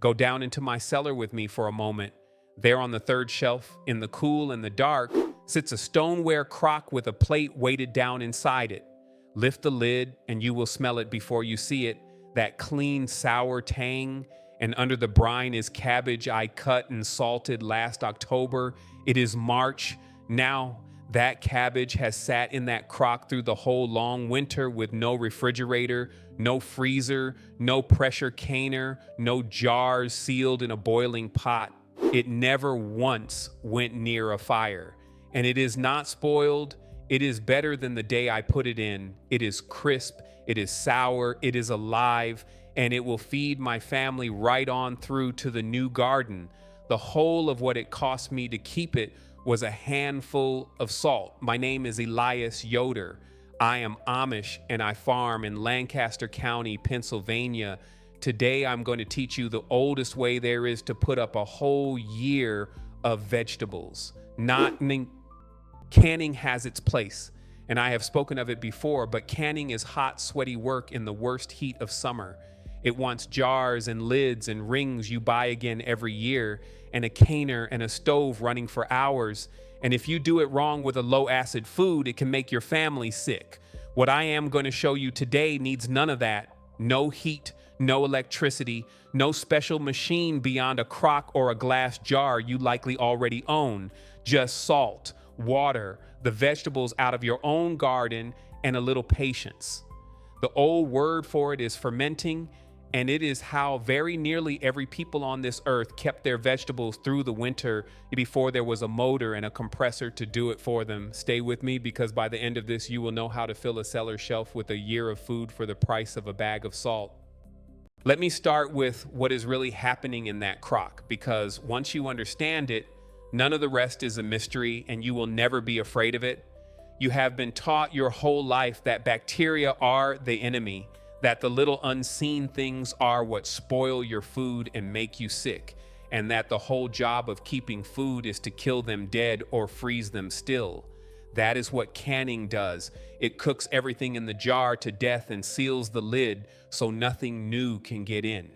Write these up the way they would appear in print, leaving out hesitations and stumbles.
Go down into my cellar with me for a moment. There on the third shelf, in the cool and the dark, sits a stoneware crock with a plate weighted down inside it. Lift the lid and you will smell it before you see it, that clean, sour tang. And under the brine is cabbage I cut and salted last October. It is March. Now that cabbage has sat in that crock through the whole long winter with no refrigerator, no freezer, no pressure canner, no jars sealed in a boiling pot. It never once went near a fire. And it is not spoiled. It is better than the day I put it in. It is crisp, it is sour, it is alive, and it will feed my family right on through to the new garden. The whole of what it cost me to keep it was a handful of salt. My name is Elias Yoder. I am Amish and I farm in Lancaster County, Pennsylvania. Today I'm going to teach you the oldest way there is to put up a whole year of vegetables. Canning has its place, and I have spoken of it before, but canning is hot, sweaty work in the worst heat of summer. It wants jars and lids and rings you buy again every year, and a canner and a stove running for hours. And if you do it wrong with a low-acid food, it can make your family sick. What I am going to show you today needs none of that. No heat, no electricity, no special machine beyond a crock or a glass jar you likely already own. Just salt, water, the vegetables out of your own garden, and a little patience. The old word for it is fermenting, and it is how very nearly every people on this earth kept their vegetables through the winter before there was a motor and a compressor to do it for them. Stay with me, because by the end of this, you will know how to fill a cellar shelf with a year of food for the price of a bag of salt. Let me start with what is really happening in that crock, because once you understand it, none of the rest is a mystery, and you will never be afraid of it. You have been taught your whole life that bacteria are the enemy, that the little unseen things are what spoil your food and make you sick, and that the whole job of keeping food is to kill them dead or freeze them still. That is what canning does. It cooks everything in the jar to death and seals the lid so nothing new can get in.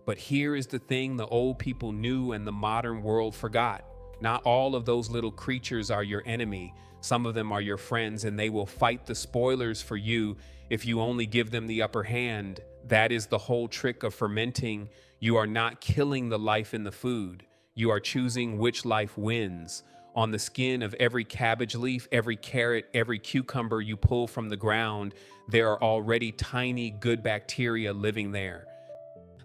But here is the thing the old people knew and the modern world forgot. Not all of those little creatures are your enemy. Some of them are your friends, and they will fight the spoilers for you if you only give them the upper hand. That is the whole trick of fermenting. You are not killing the life in the food. You are choosing which life wins. On the skin of every cabbage leaf, every carrot, every cucumber you pull from the ground, there are already tiny good bacteria living there.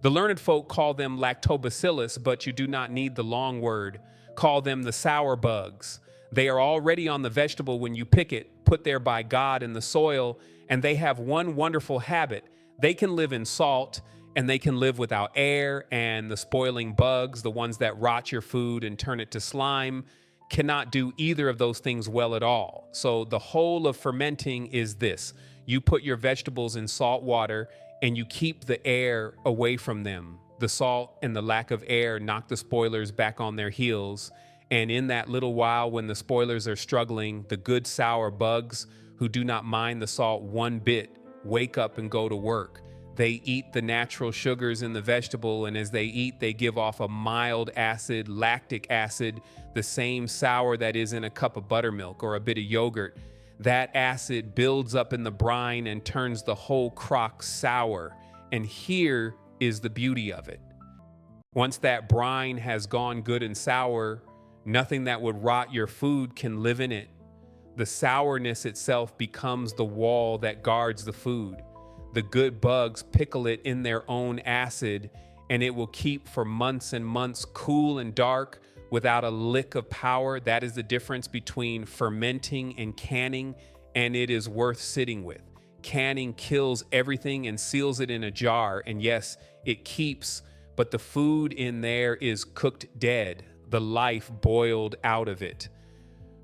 The learned folk call them lactobacillus, but you do not need the long word. Call them the sour bugs. They are already on the vegetable when you pick it, put there by God in the soil, and they have one wonderful habit. They can live in salt, and they can live without air, and the spoiling bugs, the ones that rot your food and turn it to slime, cannot do either of those things well at all. So the whole of fermenting is this. You put your vegetables in salt water, and you keep the air away from them. The salt and the lack of air knock the spoilers back on their heels. And in that little while when the spoilers are struggling, the good sour bugs who do not mind the salt one bit wake up and go to work. They eat the natural sugars in the vegetable, and as they eat, they give off a mild acid, lactic acid, the same sour that is in a cup of buttermilk or a bit of yogurt. That acid builds up in the brine and turns the whole crock sour. And here is the beauty of it. Once that brine has gone good and sour, nothing that would rot your food can live in it. The sourness itself becomes the wall that guards the food. The good bugs pickle it in their own acid, and it will keep for months and months cool and dark without a lick of power. That is the difference between fermenting and canning, and it is worth sitting with. Canning kills everything and seals it in a jar, and yes, it keeps, but the food in there is cooked dead, the life boiled out of it.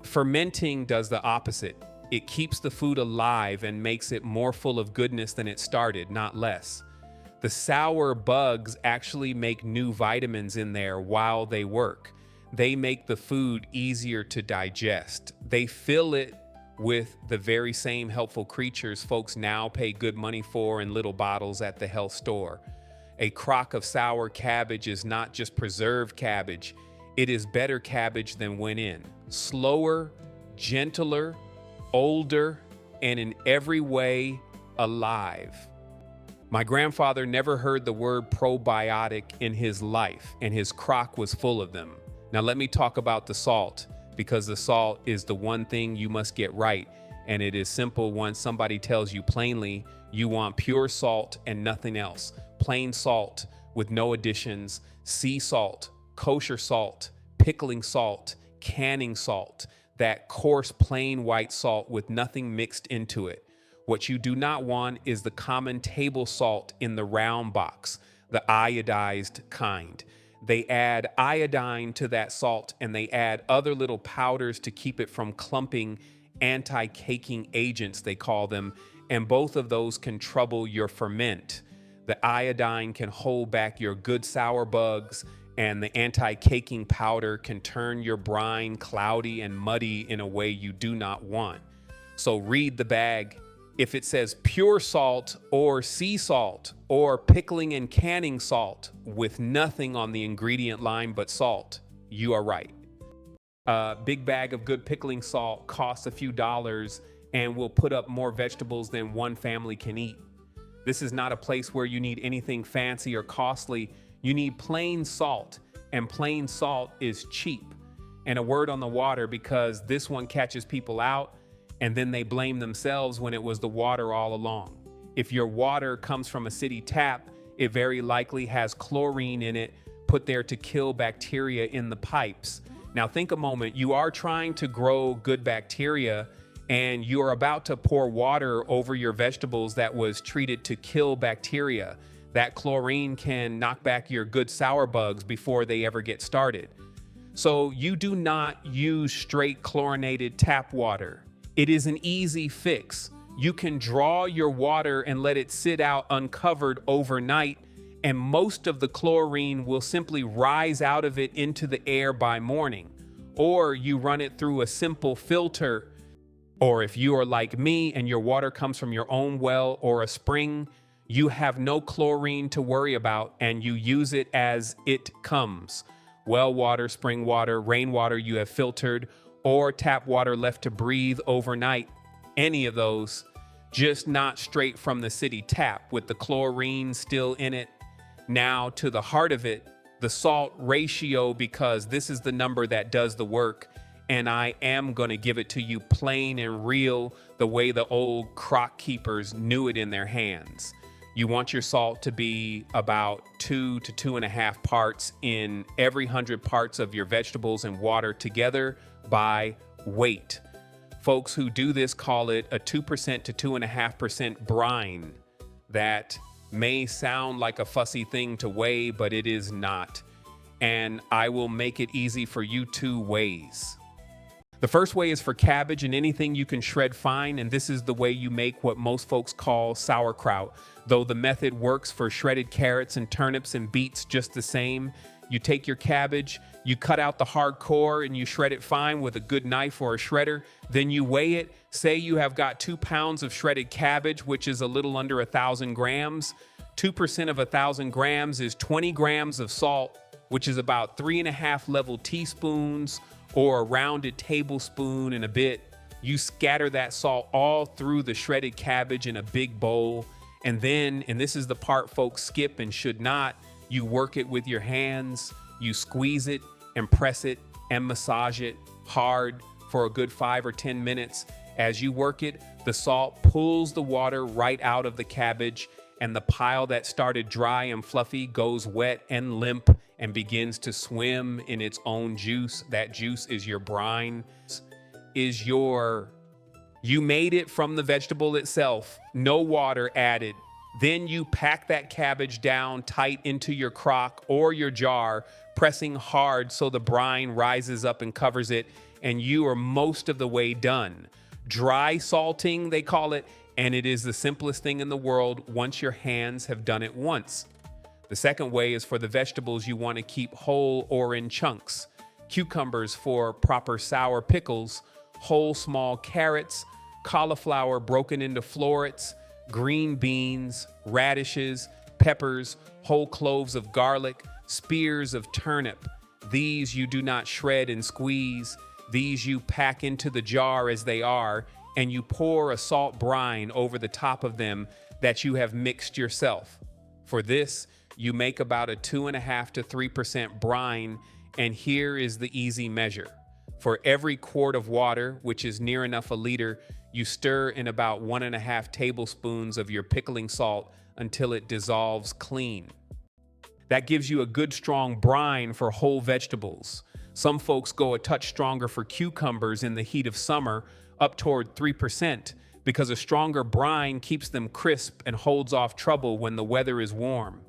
Fermenting does the opposite. It keeps the food alive and makes it more full of goodness than it started, not less. The sour bugs actually make new vitamins in there while they work. They make the food easier to digest. They fill it with the very same helpful creatures folks now pay good money for in little bottles at the health store. A crock of sour cabbage is not just preserved cabbage, it is better cabbage than went in. Slower, gentler, older, and in every way alive. My grandfather never heard the word probiotic in his life, and his crock was full of them. Now let me talk about the salt, because the salt is the one thing you must get right, and it is simple once somebody tells you plainly you want pure salt and nothing else. Plain salt with no additions, sea salt, kosher salt, pickling salt, canning salt, that coarse plain white salt with nothing mixed into it. What you do not want is the common table salt in the round box, the iodized kind. They add iodine to that salt, and they add other little powders to keep it from clumping, anti-caking agents, they call them, and both of those can trouble your ferment. The iodine can hold back your good sour bugs, and the anti-caking powder can turn your brine cloudy and muddy in a way you do not want. So read the bag. If it says pure salt or sea salt or pickling and canning salt with nothing on the ingredient line but salt, you are right. A big bag of good pickling salt costs a few dollars and will put up more vegetables than one family can eat. This is not a place where you need anything fancy or costly. You need plain salt, and plain salt is cheap. And a word on the water, because this one catches people out and then they blame themselves when it was the water all along. If your water comes from a city tap, it very likely has chlorine in it, put there to kill bacteria in the pipes. Now think a moment, you are trying to grow good bacteria, and you are about to pour water over your vegetables that was treated to kill bacteria. That chlorine can knock back your good sour bugs before they ever get started. So you do not use straight chlorinated tap water. It is an easy fix. You can draw your water and let it sit out uncovered overnight, and most of the chlorine will simply rise out of it into the air by morning. Or you run it through a simple filter. Or if you are like me and your water comes from your own well or a spring, you have no chlorine to worry about and you use it as it comes. Well water, spring water, rainwater you have filtered, or tap water left to breathe overnight. Any of those, just not straight from the city tap with the chlorine still in it. Now to the heart of it, the salt ratio, because this is the number that does the work. And I am going to give it to you plain and real, the way the old crock keepers knew it in their hands. You want your salt to be about 2 to 2.5 parts in every 100 parts of your vegetables and water together by weight. Folks who do this call it a 2% to 2.5% brine. That may sound like a fussy thing to weigh, but it is not. And I will make it easy for you 2 ways. The first way is for cabbage and anything you can shred fine, and this is the way you make what most folks call sauerkraut, though the method works for shredded carrots and turnips and beets just the same. You take your cabbage, you cut out the hard core, and you shred it fine with a good knife or a shredder. Then you weigh it. Say you have got 2 pounds of shredded cabbage, which is a little under 1,000 grams. 2% of 1,000 grams is 20 grams of salt, which is about 3.5 level teaspoons or a rounded tablespoon and a bit. You scatter that salt all through the shredded cabbage in a big bowl. And then, and this is the part folks skip and should not, you work it with your hands. You squeeze it and press it and massage it hard for a good 5 or 10 minutes. As you work it, the salt pulls the water right out of the cabbage, and the pile that started dry and fluffy goes wet and limp and begins to swim in its own juice. That juice is your brine, you made it from the vegetable itself, no water added. Then you pack that cabbage down tight into your crock or your jar, pressing hard so the brine rises up and covers it, and you are most of the way done. Dry salting, they call it, and it is the simplest thing in the world once your hands have done it once. The second way is for the vegetables you want to keep whole or in chunks. Cucumbers for proper sour pickles, whole small carrots, cauliflower broken into florets, green beans, radishes, peppers, whole cloves of garlic, spears of turnip. These you do not shred and squeeze. These you pack into the jar as they are, and you pour a salt brine over the top of them that you have mixed yourself. For this, you make about a 2.5 to 3% brine, and here is the easy measure. For every quart of water, which is near enough a liter, you stir in about 1.5 tablespoons of your pickling salt until it dissolves clean. That gives you a good strong brine for whole vegetables. Some folks go a touch stronger for cucumbers in the heat of summer, up toward 3%, because a stronger brine keeps them crisp and holds off trouble when the weather is warm.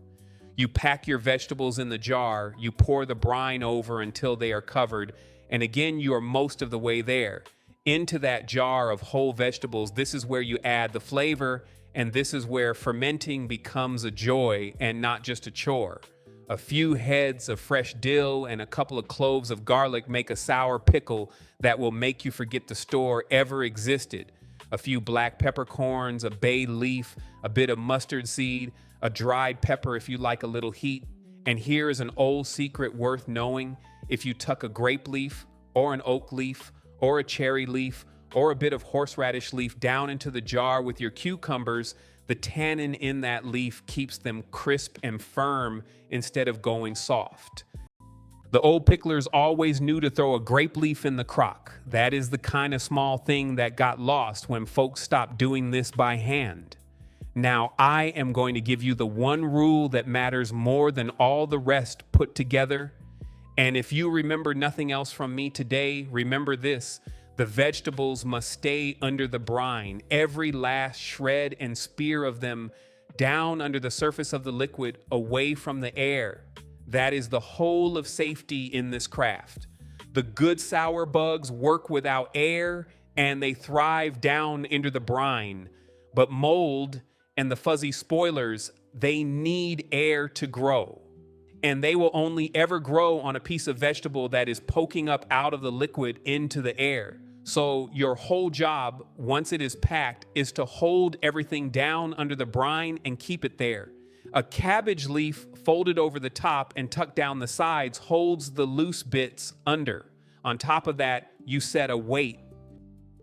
You pack your vegetables in the jar, you pour the brine over until they are covered, and again you are most of the way there. Into that jar of whole vegetables, this is where you add the flavor, and this is where fermenting becomes a joy and not just a chore. A few heads of fresh dill and a couple of cloves of garlic make a sour pickle that will make you forget the store ever existed. A few black peppercorns, a bay leaf, a bit of mustard seed, a dried pepper if you like a little heat. And here is an old secret worth knowing. If you tuck a grape leaf or an oak leaf or a cherry leaf or a bit of horseradish leaf down into the jar with your cucumbers, the tannin in that leaf keeps them crisp and firm instead of going soft. The old picklers always knew to throw a grape leaf in the crock. That is the kind of small thing that got lost when folks stopped doing this by hand. Now, I am going to give you the one rule that matters more than all the rest put together. And if you remember nothing else from me today, remember this: the vegetables must stay under the brine, every last shred and spear of them down under the surface of the liquid, away from the air. That is the whole of safety in this craft. The good sour bugs work without air and they thrive down into the brine. But mold and the fuzzy spoilers, they need air to grow. And they will only ever grow on a piece of vegetable that is poking up out of the liquid into the air. So your whole job, once it is packed, is to hold everything down under the brine and keep it there. A cabbage leaf folded over the top and tucked down the sides holds the loose bits under. On top of that, you set a weight.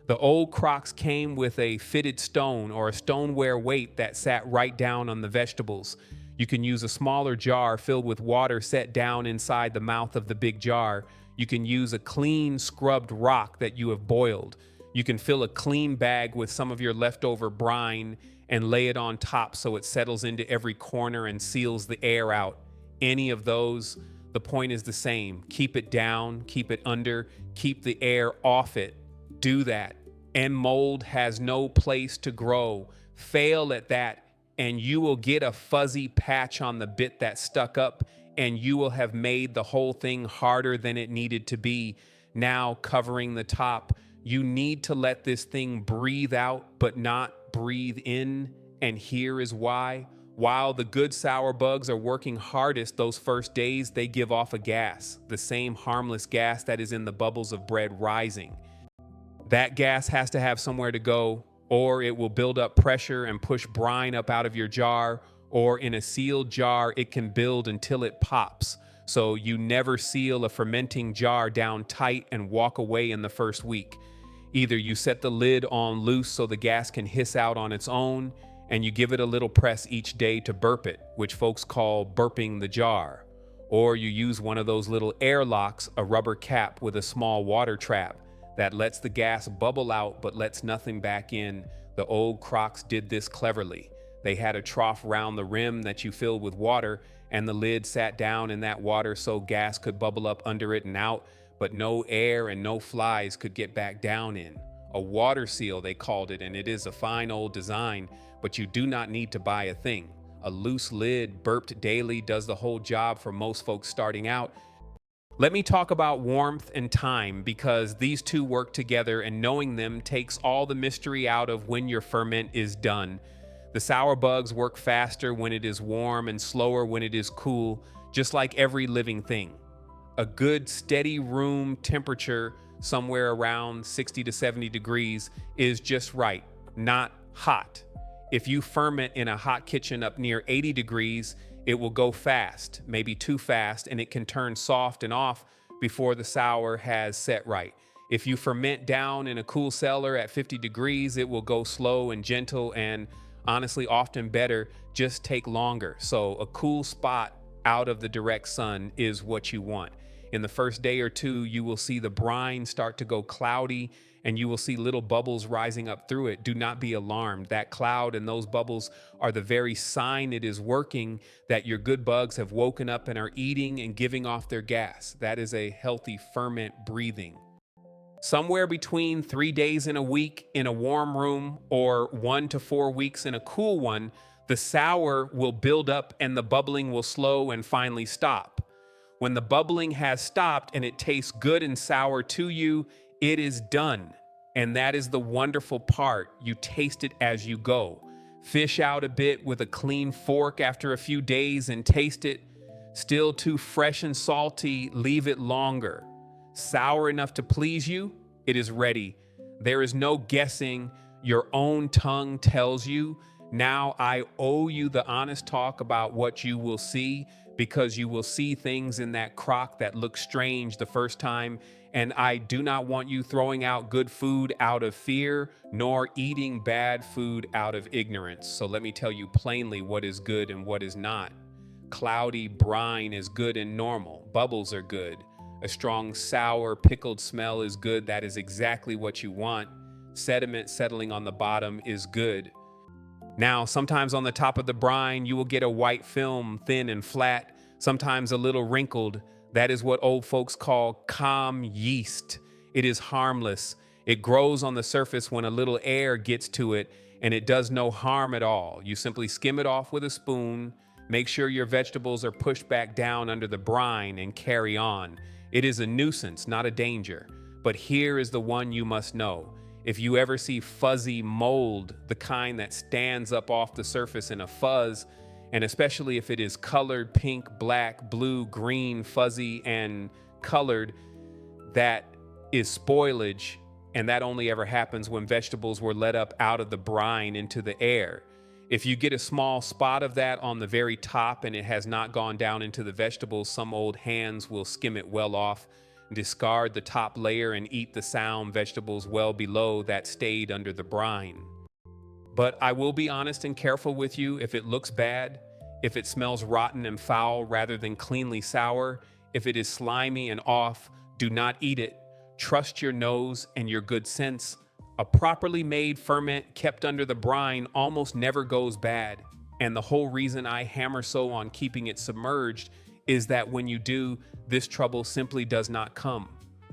The old crocks came with a fitted stone or a stoneware weight that sat right down on the vegetables. You can use a smaller jar filled with water set down inside the mouth of the big jar. You can use a clean scrubbed rock that you have boiled. You can fill a clean bag with some of your leftover brine and lay it on top so it settles into every corner and seals the air out. Any of those, the point is the same. Keep it down, keep it under, keep the air off it. Do that. And mold has no place to grow. Fail at that, and you will get a fuzzy patch on the bit that stuck up, and you will have made the whole thing harder than it needed to be. Now covering the top, you need to let this thing breathe out, but not breathe in. And here is why. While the good sour bugs are working hardest those first days, they give off a gas, the same harmless gas that is in the bubbles of bread rising. That gas has to have somewhere to go, or it will build up pressure and push brine up out of your jar, or in a sealed jar, it can build until it pops. So you never seal a fermenting jar down tight and walk away in the first week. Either you set the lid on loose so the gas can hiss out on its own, and you give it a little press each day to burp it, which folks call burping the jar. Or you use one of those little air locks, a rubber cap with a small water trap that lets the gas bubble out but lets nothing back in. The old crocks did this cleverly. They had a trough round the rim that you filled with water, and the lid sat down in that water so gas could bubble up under it and out, but no air and no flies could get back down in. A water seal, they called it, and it is a fine old design, but you do not need to buy a thing. A loose lid, burped daily, does the whole job for most folks starting out. Let me talk about warmth and time, because these two work together, and knowing them takes all the mystery out of when your ferment is done. The sour bugs work faster when it is warm and slower when it is cool, just like every living thing. A good steady room temperature, somewhere around 60 to 70 degrees, is just right, not hot. If you ferment in a hot kitchen up near 80 degrees, it will go fast, maybe too fast, and it can turn soft and off before the sour has set right. If you ferment down in a cool cellar at 50 degrees, it will go slow and gentle, and honestly, often better, just take longer. So a cool spot out of the direct sun is what you want. In the first day or two, you will see the brine start to go cloudy and you will see little bubbles rising up through it. Do not be alarmed. That cloud and those bubbles are the very sign it is working, that your good bugs have woken up and are eating and giving off their gas. That is a healthy ferment breathing. Somewhere between 3 days in a week in a warm room or 1 to 4 weeks in a cool one, the sour will build up and the bubbling will slow and finally stop. When the bubbling has stopped and it tastes good and sour to you, it is done. And that is the wonderful part. You taste it as you go. Fish out a bit with a clean fork after a few days and taste it. Still too fresh and salty, leave it longer. Sour enough to please you, it is ready. There is no guessing. Your own tongue tells you. Now I owe you the honest talk about what you will see, because you will see things in that crock that look strange the first time, and I do not want you throwing out good food out of fear, nor eating bad food out of ignorance. So let me tell you plainly what is good and what is not. Cloudy brine is good and normal. Bubbles are good. A strong, sour, pickled smell is good. That is exactly what you want. Sediment settling on the bottom is good. Now, sometimes on the top of the brine, you will get a white film, thin and flat, sometimes a little wrinkled. That is what old folks call calm yeast. It is harmless. It grows on the surface when a little air gets to it, and it does no harm at all. You simply skim it off with a spoon, make sure your vegetables are pushed back down under the brine, and carry on. It is a nuisance, not a danger. But here is the one you must know. If you ever see fuzzy mold, the kind that stands up off the surface in a fuzz, and especially if it is colored pink, black, blue, green, fuzzy, and colored, that is spoilage, and that only ever happens when vegetables were let up out of the brine into the air. If you get a small spot of that on the very top and it has not gone down into the vegetables, some old hands will skim it well off, discard the top layer, and eat the sound vegetables well below that stayed under the brine. But I will be honest and careful with you. If it looks bad, if it smells rotten and foul rather than cleanly sour, if it is slimy and off, do not eat it. Trust your nose and your good sense. A properly made ferment kept under the brine almost never goes bad. And the whole reason I hammer so on keeping it submerged is that when you do, this trouble simply does not come.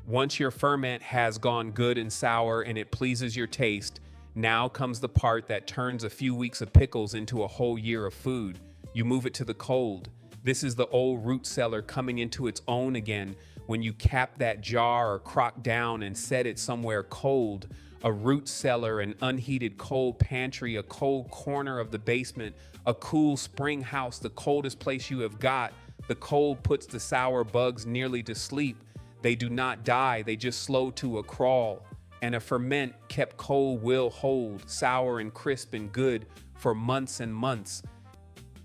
Once your ferment has gone good and sour and it pleases your taste, now comes the part that turns a few weeks of pickles into a whole year of food. You move it to the cold. This is the old root cellar coming into its own again. When you cap that jar or crock down and set it somewhere cold, a root cellar, an unheated cold pantry, a cold corner of the basement, a cool spring house, the coldest place you have got. The cold puts the sour bugs nearly to sleep. They do not die, they just slow to a crawl. And a ferment kept cold will hold, sour and crisp and good for months and months.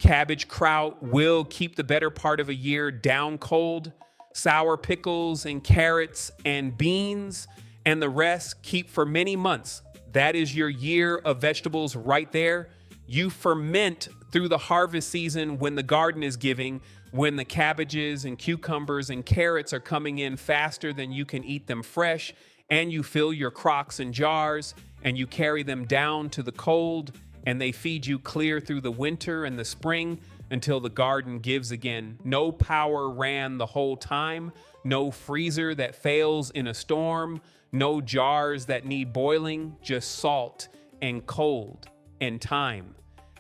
Cabbage kraut will keep the better part of a year down cold. Sour pickles and carrots and beans and the rest keep for many months. That is your year of vegetables right there. You ferment through the harvest season when the garden is giving, when the cabbages and cucumbers and carrots are coming in faster than you can eat them fresh, and you fill your crocks and jars and you carry them down to the cold, and they feed you clear through the winter and the spring until the garden gives again. No power ran the whole time, no freezer that fails in a storm, no jars that need boiling, just salt and cold and time.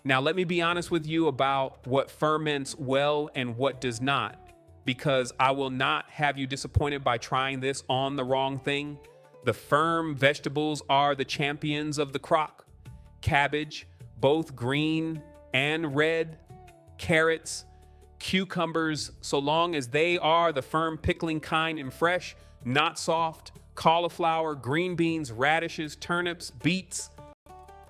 Now, let me be honest with you about what ferments well and what does not, because I will not have you disappointed by trying this on the wrong thing. The firm vegetables are the champions of the crock. Cabbage, both green and red, carrots, cucumbers, so long as they are the firm pickling kind and fresh, not soft, cauliflower, green beans, radishes, turnips, beets,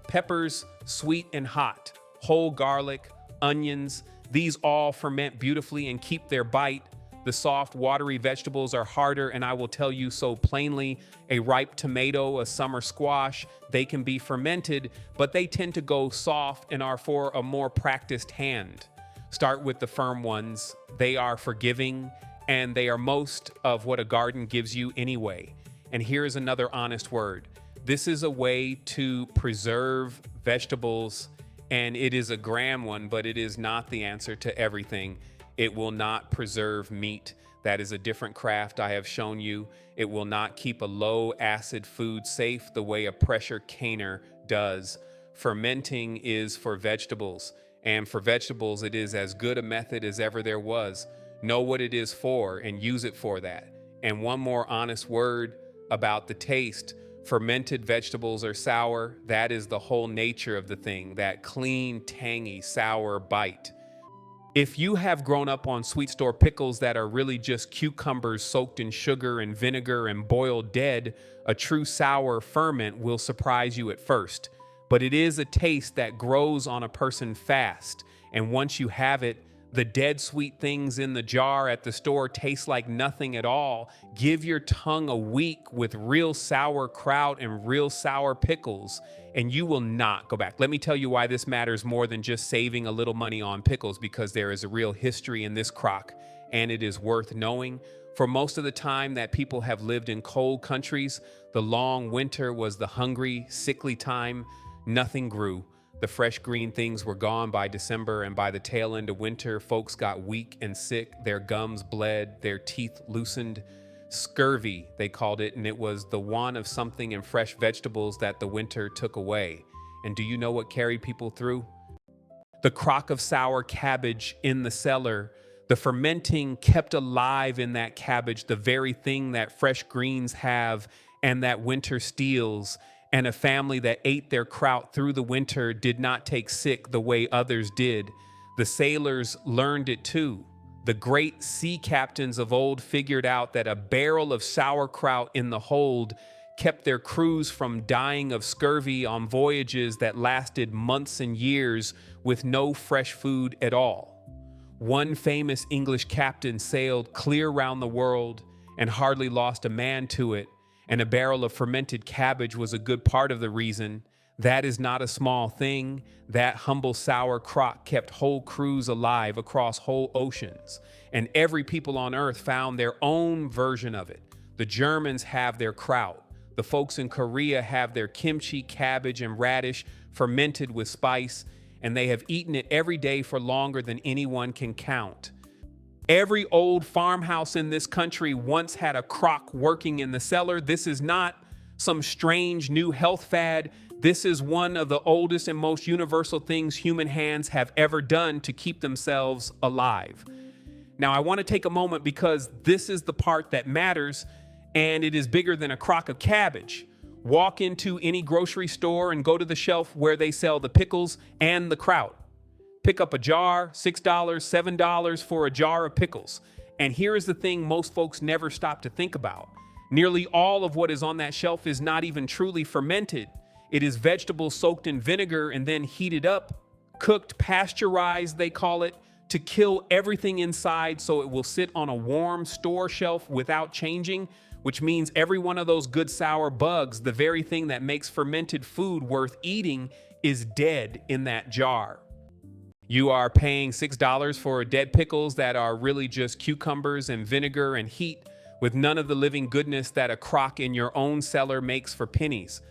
Peppers, sweet and hot, whole garlic, onions, these all ferment beautifully and keep their bite. The soft, watery vegetables are harder, and I will tell you so plainly. A ripe tomato, a summer squash, they can be fermented, but they tend to go soft and are for a more practiced hand. Start with the firm ones. They are forgiving, and they are most of what a garden gives you anyway. And here's another honest word. This is a way to preserve vegetables, and it is a grand one, but it is not the answer to everything. It will not preserve meat. That is a different craft I have shown you. It will not keep a low acid food safe the way a pressure canner does. Fermenting is for vegetables, and for vegetables, it is as good a method as ever there was. Know what it is for and use it for that. And one more honest word about the taste. Fermented vegetables are sour. That is the whole nature of the thing, that clean, tangy, sour bite. If you have grown up on sweet store pickles that are really just cucumbers soaked in sugar and vinegar and boiled dead, a true sour ferment will surprise you at first. But it is a taste that grows on a person fast. And once you have it, the dead sweet things in the jar at the store taste like nothing at all. Give your tongue a week with real sauerkraut and real sour pickles, and you will not go back. Let me tell you why this matters more than just saving a little money on pickles, because there is a real history in this crock, and it is worth knowing. For most of the time that people have lived in cold countries, the long winter was the hungry, sickly time. Nothing grew. The fresh green things were gone by December, and by the tail end of winter, folks got weak and sick. Their gums bled, their teeth loosened. Scurvy, they called it, and it was the want of something in fresh vegetables that the winter took away. And do you know what carried people through? The crock of sour cabbage in the cellar. The fermenting kept alive in that cabbage, the very thing that fresh greens have and that winter steals. And a family that ate their kraut through the winter did not take sick the way others did. The sailors learned it too. The great sea captains of old figured out that a barrel of sauerkraut in the hold kept their crews from dying of scurvy on voyages that lasted months and years with no fresh food at all. One famous English captain sailed clear round the world and hardly lost a man to it. And a barrel of fermented cabbage was a good part of the reason. That is not a small thing. That humble sour crock kept whole crews alive across whole oceans. And every people on earth found their own version of it. The Germans have their kraut. The folks in Korea have their kimchi, cabbage, and radish fermented with spice, and they have eaten it every day for longer than anyone can count. Every old farmhouse in this country once had a crock working in the cellar. This is not some strange new health fad. This is one of the oldest and most universal things human hands have ever done to keep themselves alive. Now, I want to take a moment because this is the part that matters, and it is bigger than a crock of cabbage. Walk into any grocery store and go to the shelf where they sell the pickles and the kraut. Pick up a jar, $6, $7 for a jar of pickles. And here is the thing most folks never stop to think about. Nearly all of what is on that shelf is not even truly fermented. It is vegetables soaked in vinegar and then heated up, cooked, pasteurized, they call it, to kill everything inside so it will sit on a warm store shelf without changing, which means every one of those good sour bugs, the very thing that makes fermented food worth eating, is dead in that jar. You are paying $6 for dead pickles that are really just cucumbers and vinegar and heat, with none of the living goodness that a crock in your own cellar makes for pennies.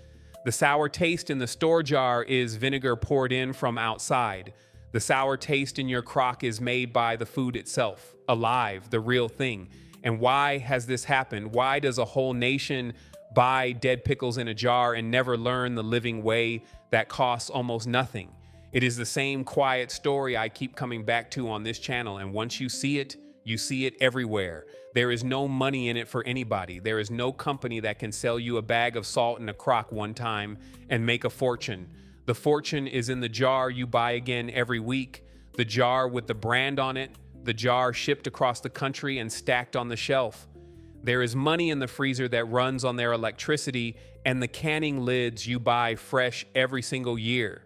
The sour taste in the store jar is vinegar poured in from outside. The sour taste in your crock is made by the food itself, alive, the real thing. And why has this happened? Why does a whole nation buy dead pickles in a jar and never learn the living way that costs almost nothing? It is the same quiet story I keep coming back to on this channel, and once you see it everywhere. There is no money in it for anybody. There is no company that can sell you a bag of salt in a crock one time and make a fortune. The fortune is in the jar you buy again every week, the jar with the brand on it, the jar shipped across the country and stacked on the shelf. There is money in the freezer that runs on their electricity and the canning lids you buy fresh every single year.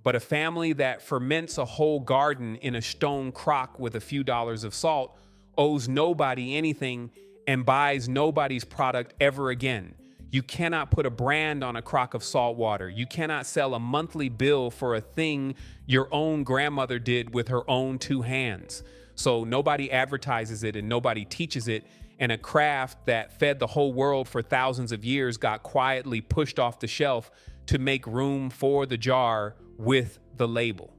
But a family that ferments a whole garden in a stone crock with a few dollars of salt owes nobody anything and buys nobody's product ever again. You cannot put a brand on a crock of salt water. You cannot sell a monthly bill for a thing your own grandmother did with her own two hands. So nobody advertises it and nobody teaches it. And a craft that fed the whole world for thousands of years got quietly pushed off the shelf to make room for the jar with the label.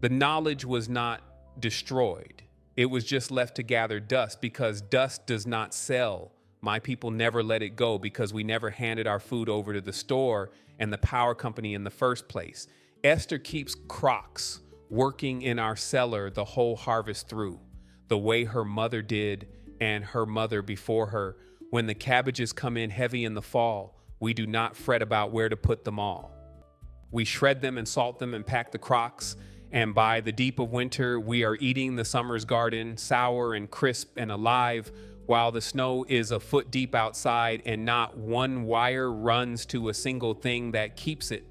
The knowledge was not destroyed. It was just left to gather dust because dust does not sell. My people never let it go because we never handed our food over to the store and the power company in the first place. Esther keeps crocks working in our cellar the whole harvest through, the way her mother did and her mother before her. When the cabbages come in heavy in the fall, we do not fret about where to put them all. We shred them and salt them and pack the crocks, and by the deep of winter, we are eating the summer's garden, sour and crisp and alive, while the snow is a foot deep outside and not one wire runs to a single thing that keeps it.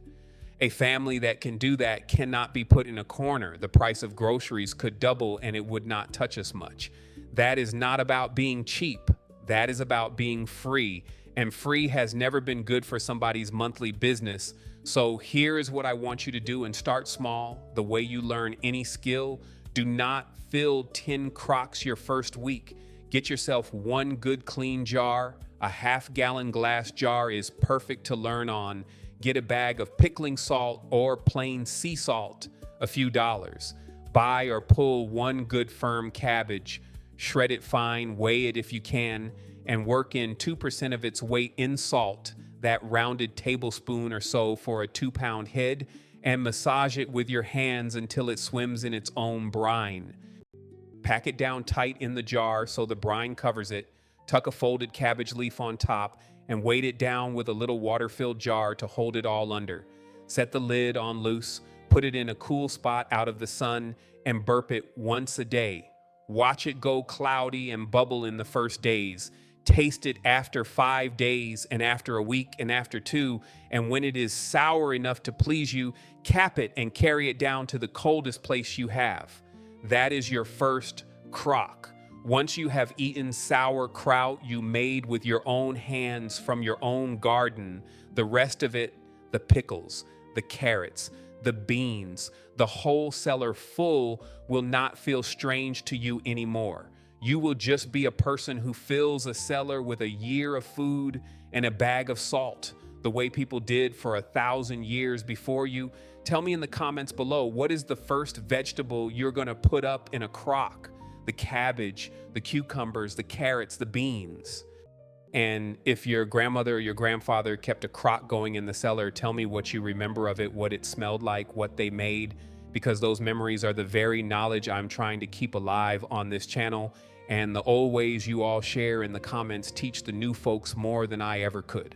A family that can do that cannot be put in a corner. The price of groceries could double and it would not touch us much. That is not about being cheap. That is about being free. And free has never been good for somebody's monthly business. So here is what I want you to do, and start small. The way you learn any skill, do not fill 10 crocks your first week. Get yourself one good clean jar. A half-gallon glass jar is perfect to learn on. Get a bag of pickling salt or plain sea salt, a few dollars. Buy or pull one good firm cabbage. Shred it fine, weigh it if you can, and work in 2% of its weight in salt, that rounded tablespoon or so for a 2-pound head, and massage it with your hands until it swims in its own brine. Pack it down tight in the jar so the brine covers it. Tuck a folded cabbage leaf on top and weight it down with a little water-filled jar to hold it all under. Set the lid on loose, put it in a cool spot out of the sun, and burp it once a day. Watch it go cloudy and bubble in the first days. Taste it after 5 days and after a week and after 2. And when it is sour enough to please you, cap it and carry it down to the coldest place you have. That is your first crock. Once you have eaten sauerkraut you made with your own hands from your own garden, the rest of it, the pickles, the carrots, the beans, the whole cellar full, will not feel strange to you anymore. You will just be a person who fills a cellar with a year of food and a bag of salt, the way people did for 1,000 years before you. Tell me in the comments below, what is the first vegetable you're gonna put up in a crock? The cabbage, the cucumbers, the carrots, the beans. And if your grandmother or your grandfather kept a crock going in the cellar, tell me what you remember of it, what it smelled like, what they made, because those memories are the very knowledge I'm trying to keep alive on this channel. And the old ways you all share in the comments teach the new folks more than I ever could.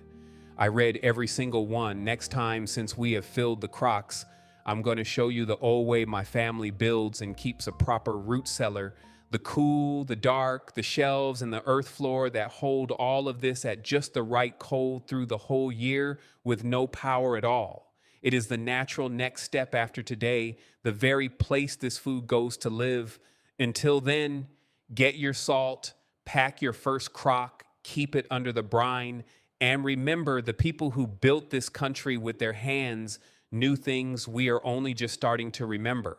I read every single one. Next time, since we have filled the crocks, I'm going to show you the old way my family builds and keeps a proper root cellar. The cool, the dark, the shelves, and the earth floor that hold all of this at just the right cold through the whole year with no power at all. It is the natural next step after today, the very place this food goes to live. Until then, get your salt, pack your first crock, keep it under the brine, and remember, the people who built this country with their hands knew things we are only just starting to remember.